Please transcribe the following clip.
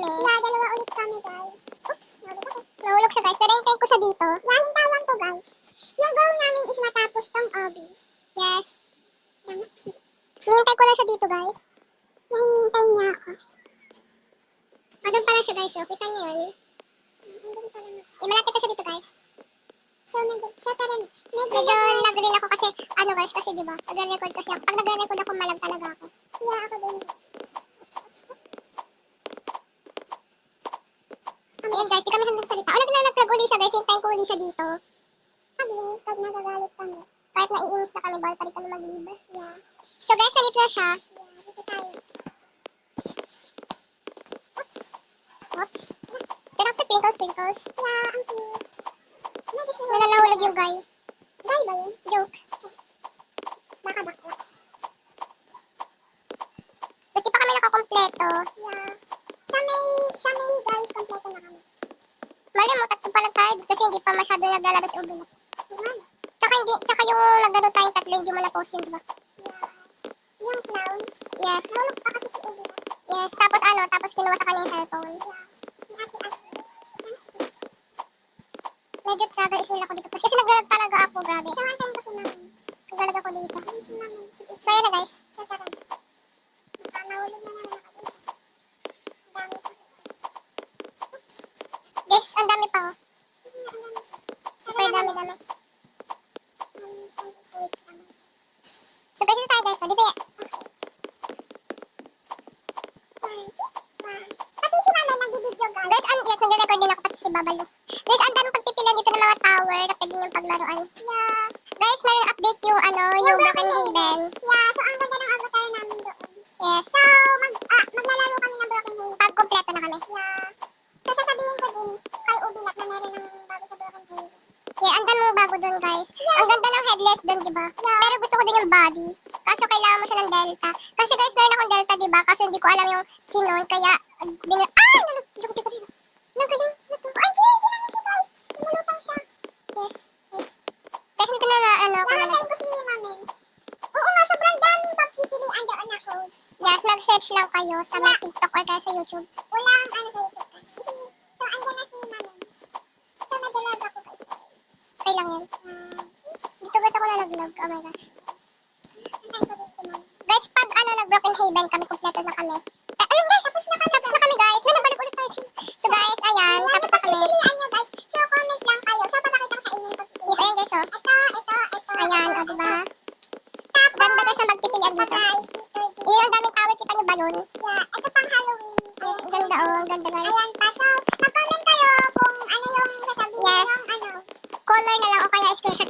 kami. Yeah, dalawa ulit kami, guys. Oops, nahulog ako. Nahulog siya, guys. Pero hintayin ko siya dito. Yeah, hintayin lang to, guys. Yung goal namin is matapos tong obby. Yes. Hinihintay ko lang siya dito, guys. Yeah, hinihintay niya ako. Doon pala siya, guys. Kita niyo yun. Doon pala na. Malapit na siya dito, guys. So, medyo nag-green ako kasi, guys, kasi diba, nagre-record kasi ako. Pag nagre-record ako, malag talaga ako. Yeah, ako din, guys. Ayan, guys, di kami nagsalita. Nag-plug uli siya, guys. Hintayin ko uli siya dito. Pag-leave, pag nagagalit kami. Kahit nai-ins na kami, bawal pa rin kami mag-leave. Yeah. So, guys, nandito na siya. Yeah, dito tayo. Oops. Diyan ako sa sprinkles. Yeah, ang cute. Wala nahulog yung guy. Guy ba yun? Joke. Baka bakla. Ba't di pa kami nakakompleto? Yeah. Sa May guys, kompleto na kami. Mali mo, tatlo pa lang tayo kasi hindi pa masyado naglalaro si Ubi na. Tsaka yung naglaro tayong tatlo, hindi mo na-post yun, diba? Yeah. Yung clown? Yes. Nahulog pa kasi si Ubi na. Yes, tapos kinuha sa kanya yung cellphone. Yeah. Ni Ate Ashley. Medyo travel is ako dito. Kasi naglalag talaga ako, grabe. So, antayin ko si Mamin. Naglalag ako dito. Si Mamin. So, yun na guys. So, tara na. Nahulog na naman ako dito. Ang dami pa. Oops. Guys, ang dami pa, oh. Super dami. So, pwede tayo guys, oh. Dito yan. Pati si Mamin nagbibideo, guys. Guys, yes, nagre-record din ako pati si Babalo. Guys, ang dami pagpipilan dito ng mga tower na pwede niyong paglaruan. Yeah. Guys, may update yung yung Broken Haven. Yeah, so ang ganda ng avatar namin doon. Yes. So, maglalaro kami ng Broken Haven pag kompleto na kami. Yeah. So, sasabihin ko din kay Ubinat na meron ng bago sa Broken Haven. Yeah, ang dami bago doon, guys. Yeah. Ang ganda ng headless doon, diba? Yeah. Pero gusto ko din yung body. Kaso kailangan mo siya ng delta. Kasi guys, meron akong delta, diba? Kaso hindi ko alam yung chinon, kaya nalagyan ko rin. Nagaling na to. Ang GG na siya, guys. Lumulutang siya. Yes. Guys, dito na nantayin ko si Mamin. Oo nga, sobrang daming pagpipilian doon na code. Yes, mag-search lang kayo sa may TikTok or kaya sa YouTube. Walang sa YouTube, guys. So, andyan na si Mamin. So, nag-log ako, guys. Okay lang yan. Dito guys ako na nag-log. Oh my gosh. Antayin ko din si Mamin. Guys, pag nag-Broken Haven kami, kompleto na kami. Ayun guys, tapos na kami guys. Nagbalik ulit tayo. So guys, ayan, tapos na kami. Pipilian nyo guys. So comment lang kayo. So papakita ko sa inyo yung pagpipilian. Yes, ayan guys, oh. Ito. Ayan, oh, diba? Ganda guys na magpipilian dito. Ayan, ang daming tower. Kita nyo ba yun? Yeah, ito pang Halloween. Yes, ang ganda, oh. Ang ganda guys. Ayan pa. So, mag-comment kayo kung ano yung sasabihin yung color na lang o kaya screenshot